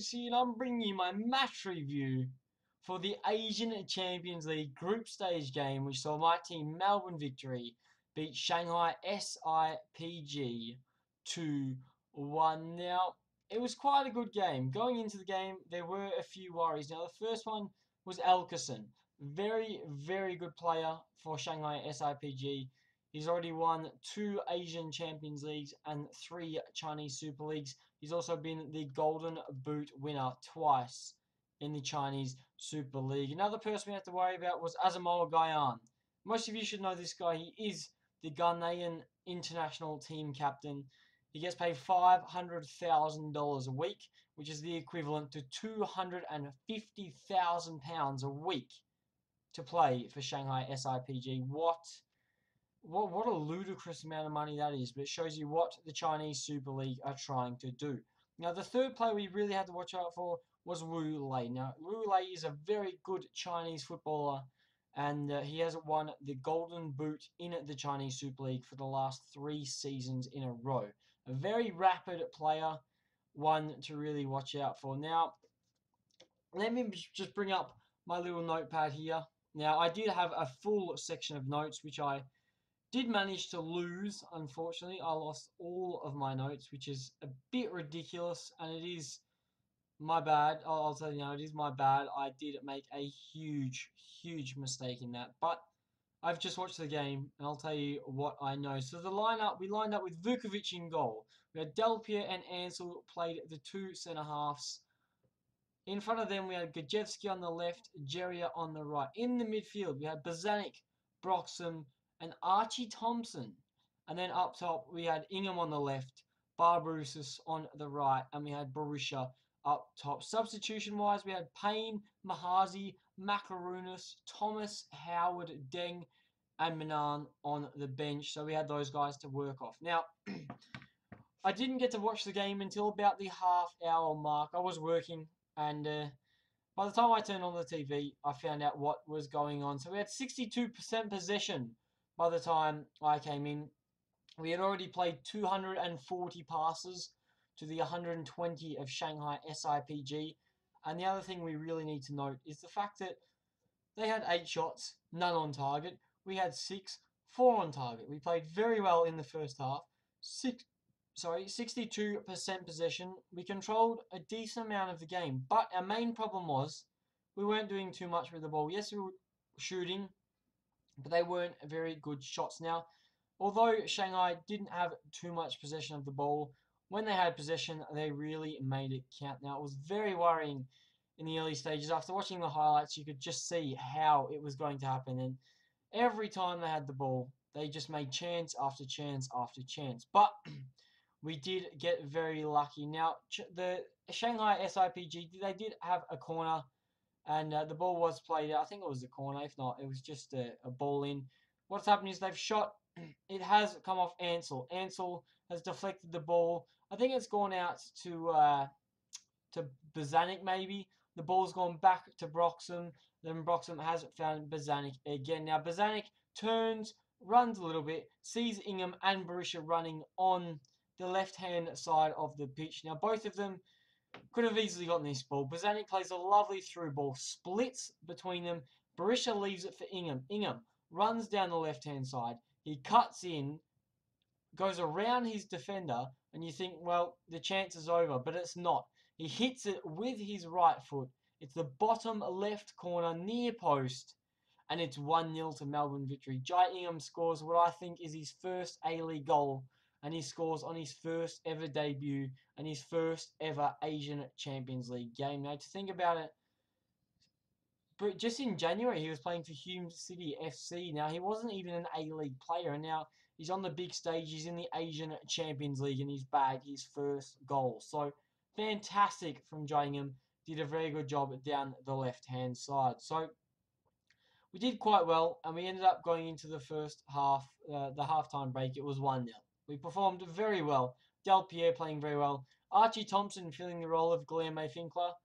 Lucy, and I'm bringing you my match review for the Asian Champions League group stage game, which saw my team Melbourne Victory beat Shanghai SIPG 2-1. Now, it was quite a good game. Going into the game, there were a few worries. Now, the first one was Elkerson. Very, very good player for Shanghai SIPG. He's already won 2 Asian Champions Leagues and 3 Chinese Super Leagues. He's also been the Golden Boot winner twice in the Chinese Super League. Another person we have to worry about was Asamoah Gyan. Most of you should know this guy. He is the Ghanaian international team captain. He gets paid $500,000 a week, which is the equivalent to £250,000 a week to play for Shanghai SIPG. What a ludicrous amount of money that is, but it shows you what the Chinese Super League are trying to do. Now, the third player we really had to watch out for was Wu Lei. Now, Wu Lei is a very good Chinese footballer, and he has won the Golden Boot in the Chinese Super League for the last 3 seasons in a row. A very rapid player, one to really watch out for. Now, let me just bring up my little notepad here. Now, I did have a full section of notes, which I did manage to lose, unfortunately. I lost all of my notes, which is a bit ridiculous, and it is my bad. I'll tell you now, it is my bad. I did make a huge, huge mistake in that. But I've just watched the game, and I'll tell you what I know. So the lineup, we lined up with Vukovic in goal. We had Delpierre and Ansel played the 2 centre-halves. In front of them, we had Gajewski on the left, Jeria on the right. In the midfield, we had Bozanic, Broxham, and Archie Thompson. And then up top, we had Ingham on the left, Barbarousis on the right, and we had Barisha up top. Substitution-wise, we had Payne, Mahazi, Macaronis, Thomas, Howard, Deng, and Manan on the bench. So we had those guys to work off. Now, I didn't get to watch the game until about the half-hour mark. I was working, and by the time I turned on the TV, I found out what was going on. So we had 62% possession by the time I came in. We had already played 240 passes to the 120 of Shanghai SIPG. And the other thing we really need to note is the fact that they had 8 shots, none on target. We had 6, 4 on target. We played very well in the first half. 62% possession. We controlled a decent amount of the game. But our main problem was we weren't doing too much with the ball. Yes, we were shooting, but they weren't very good shots. Now, although Shanghai didn't have too much possession of the ball, when they had possession, they really made it count. Now, it was very worrying in the early stages. After watching the highlights, you could just see how it was going to happen. And every time they had the ball, they just made chance after chance after chance. But we did get very lucky. Now, the Shanghai SIPG, they did have a corner, and the ball was played out. I think it was a corner. If not, it was just a ball in. What's happened is they've shot. It has come off Ansel. Ansel has deflected the ball. I think it's gone out to Bozanic maybe. The ball's gone back to Broxham. Then Broxham has found Bozanic again. Now Bozanic turns, runs a little bit, sees Ingham and Barisha running on the left-hand side of the pitch. Now both of them could have easily gotten this ball. Bozanic plays a lovely through ball, splits between them. Barisha leaves it for Ingham. Ingham runs down the left-hand side. He cuts in, goes around his defender, and you think, well, the chance is over, but it's not. He hits it with his right foot. It's the bottom left corner near post, and it's 1-0 to Melbourne Victory. Jai Ingham scores what I think is his first A-League goal, and he scores on his first ever debut and his first ever Asian Champions League game. Now, to think about it, but just in January, he was playing for Shanghai City FC. Now, he wasn't even an A-League player, and now he's on the big stage. He's in the Asian Champions League, and he's bagged his first goal. So, fantastic from Jai Ingham. Did a very good job down the left-hand side. So, we did quite well, and we ended up going into the first half, the halftime break. It was 1-0. We performed very well. Delpierre playing very well. Archie Thompson filling the role of Guilherme Finkler.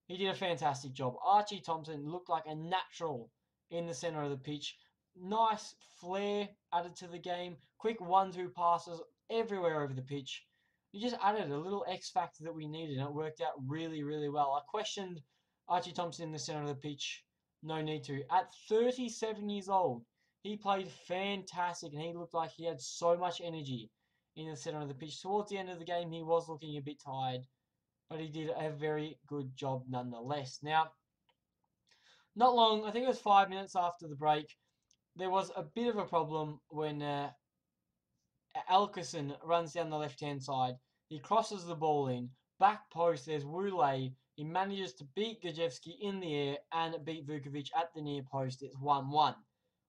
He did a fantastic job. Archie Thompson looked like a natural in the centre of the pitch. Nice flair added to the game. Quick 1-2 passes everywhere over the pitch. he just added a little X factor that we needed, and it worked out really, really well. I questioned Archie Thompson in the centre of the pitch. No need to. At 37 years old, he played fantastic, and he looked like he had so much energy in the centre of the pitch. Towards the end of the game, he was looking a bit tired, but he did a very good job nonetheless. Now, not long, I think it was 5 minutes after the break, there was a bit of a problem when Alkerson runs down the left-hand side. He crosses the ball in. Back post, there's Wule. He manages to beat Gajewski in the air and beat Vukovic at the near post. It's 1-1. It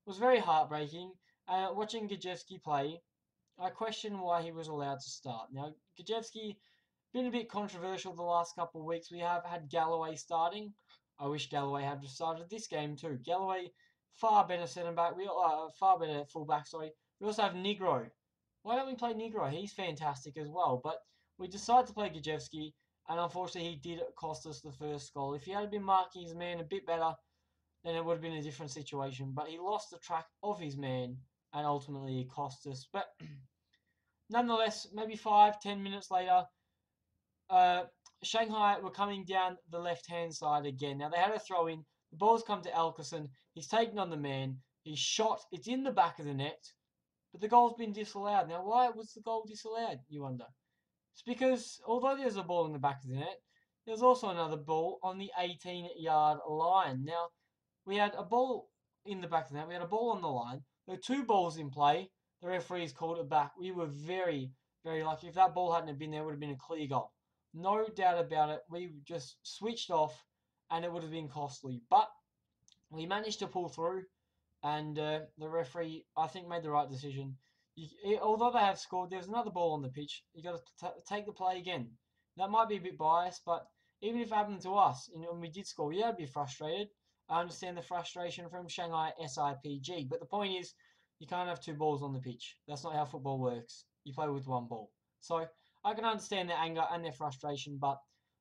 was very heartbreaking. Watching Gajewski play, I question why he was allowed to start. Now, Gajewski been a bit controversial the last couple of weeks. We have had Galloway starting. I wish Galloway had started this game too. Galloway, far better centre back. Far better fullback. Sorry. We also have Negro. Why don't we play Negro? He's fantastic as well. But we decided to play Gajewski, and unfortunately he did cost us the first goal. If he had been marking his man a bit better, then it would have been a different situation. But he lost the track of his man, and ultimately he cost us. But nonetheless, maybe 5-10 minutes later, Shanghai were coming down the left-hand side again. Now, they had a throw-in. The ball's come to Alkerson. He's taken on the man. He's shot. It's in the back of the net. But the goal's been disallowed. Now, why was the goal disallowed, you wonder? It's because, although there's a ball in the back of the net, there's also another ball on the 18-yard line. Now, we had a ball in the back of the net. We had a ball on the line. There were two balls in play. The referees called it back. We were very, very lucky. If that ball hadn't been there, it would have been a clear goal. No doubt about it. We just switched off, and it would have been costly. But we managed to pull through. And the referee, I think, made the right decision. Although they have scored, there's another ball on the pitch. You got to take the play again. That might be a bit biased, but even if it happened to us, and we did score, yeah, I'd be frustrated. I understand the frustration from Shanghai SIPG, but the point is, you can't have two balls on the pitch. That's not how football works. You play with one ball. So I can understand their anger and their frustration, but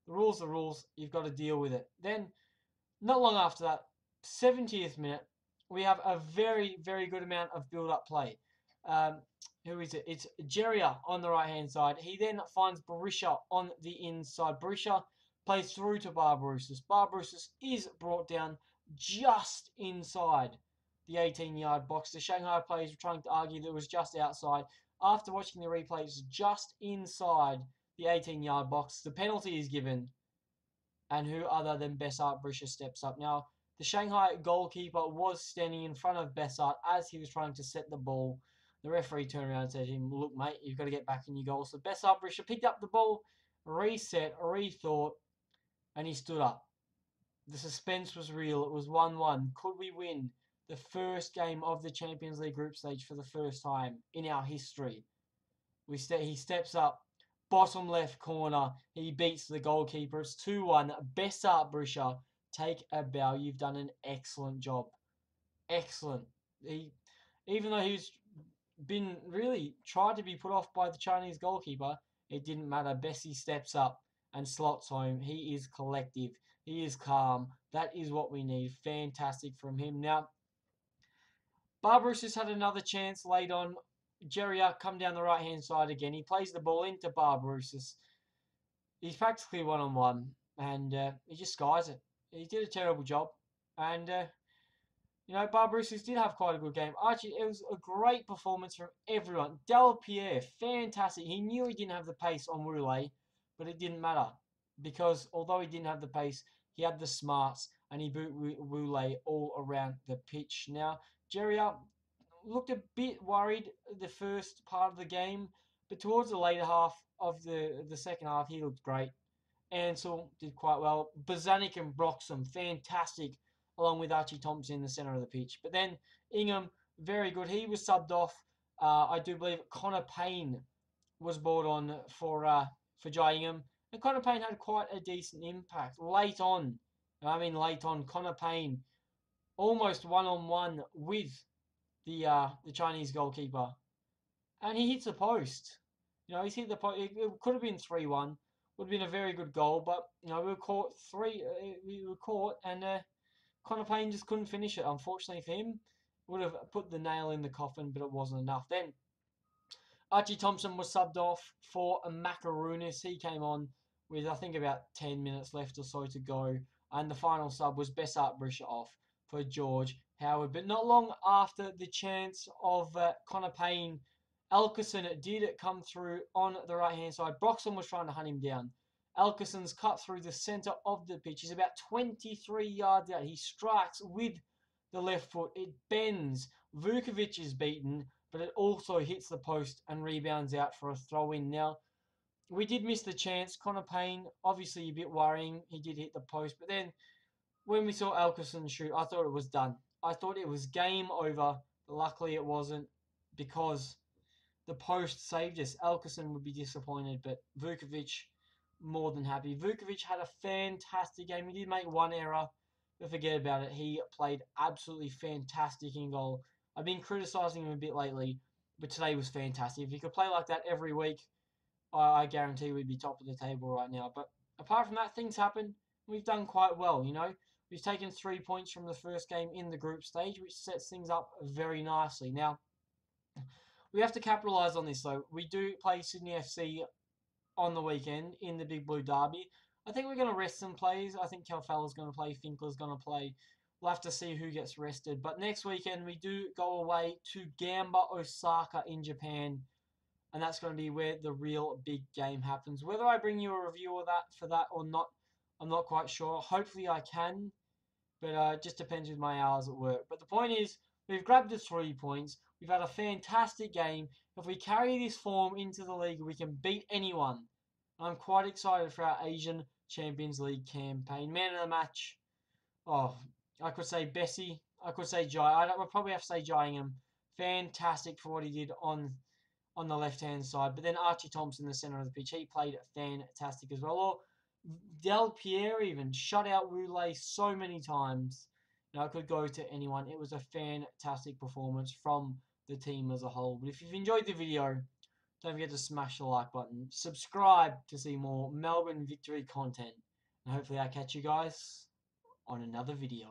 the rules are rules. You've got to deal with it. Then, not long after that, 70th minute, we have a very, very good amount of build-up play. Who is it? It's Jeria on the right-hand side. He then finds Berisha on the inside. Berisha plays through to Barbarouses. Barbarouses is brought down just inside the 18-yard box. The Shanghai players were trying to argue that it was just outside. After watching the replay, it's just inside the 18-yard box. The penalty is given. And who other than Bessart Berisha steps up. Now, the Shanghai goalkeeper was standing in front of Bessart as he was trying to set the ball. The referee turned around and said to him, "Look, mate, you've got to get back in your goal." So Bessart Berisha picked up the ball, reset, rethought, and he stood up. The suspense was real. It was 1-1. Could we win the first game of the Champions League group stage for the first time in our history? He steps up, bottom left corner. He beats the goalkeeper. It's 2-1. Bessart Berisha, take a bow. You've done an excellent job. Excellent. Even though he's been really tried to be put off by the Chinese goalkeeper, it didn't matter. Bessie steps up and slots home. He is collective. He is calm. That is what we need. Fantastic from him. Now, Barbarouses had another chance late on. Jeria come down the right-hand side again. He plays the ball into Barbarouses. He's practically one-on-one, and he just skies it. He did a terrible job. And, Barbarouses did have quite a good game. Archie, it was a great performance from everyone. Del Pierre, fantastic. He knew he didn't have the pace on Wule, but it didn't matter. Because although he didn't have the pace, he had the smarts, and he beat Wule all around the pitch. Now, Jeria looked a bit worried the first part of the game, but towards the later half of the second half, he looked great. Ansel did quite well. Bozanic and Broxham, fantastic, along with Archie Thompson in the centre of the pitch. But then Ingham, very good. He was subbed off. I do believe Connor Payne was brought on for Jai Ingham. And Connor Payne had quite a decent impact. Late on, Connor Payne almost one-on-one with the Chinese goalkeeper. And he hits the post. He's hit the post. It could have been 3-1. Would have been a very good goal, but we were caught and Connor Payne just couldn't finish it. Unfortunately for him, would have put the nail in the coffin, but it wasn't enough. Then Archie Thompson was subbed off for a Macaronis. He came on with, I think, about 10 minutes left or so to go. And the final sub was Bessart Brisha off for George Howard. But not long after the chance of Connor Payne, Elkerson did come through on the right-hand side. Broxham was trying to hunt him down. Elkerson's cut through the centre of the pitch. He's about 23 yards out. He strikes with the left foot. It bends. Vukovic is beaten, but it also hits the post and rebounds out for a throw-in. Now, we did miss the chance. Connor Payne, obviously a bit worrying. He did hit the post, but then when we saw Elkerson shoot, I thought it was done. I thought it was game over. But luckily, it wasn't, because the post saved us. Elkerson would be disappointed, but Vukovic more than happy. Vukovic had a fantastic game. He did make one error, but forget about it. He played absolutely fantastic in goal. I've been criticising him a bit lately, but today was fantastic. If he could play like that every week, I guarantee we'd be top of the table right now. But apart from that, things happen. We've done quite well, you know. We've taken 3 points from the first game in the group stage, which sets things up very nicely. Now, we have to capitalise on this, though. We do play Sydney FC on the weekend in the Big Blue Derby. I think we're going to rest some players. I think Calfela's going to play. Finkler's going to play. We'll have to see who gets rested. But next weekend, we do go away to Gamba, Osaka in Japan. And that's going to be where the real big game happens. Whether I bring you a review of that for that or not, I'm not quite sure. Hopefully I can. But it just depends with my hours at work. But the point is, we've grabbed the 3 points. We've had a fantastic game. If we carry this form into the league, we can beat anyone. I'm quite excited for our Asian Champions League campaign. Man of the match. Oh, I could say Bessie. I could say Jai. I would probably have to say Jaiingham. Fantastic for what he did on the left-hand side. But then Archie Thompson, the centre of the pitch, he played fantastic as well. Or Del Pierre even shut out Roulet so many times. Now, I could go to anyone. It was a fantastic performance from the team as a whole. But if you've enjoyed the video, don't forget to smash the like button. Subscribe to see more Melbourne Victory content. And hopefully I catch you guys on another video.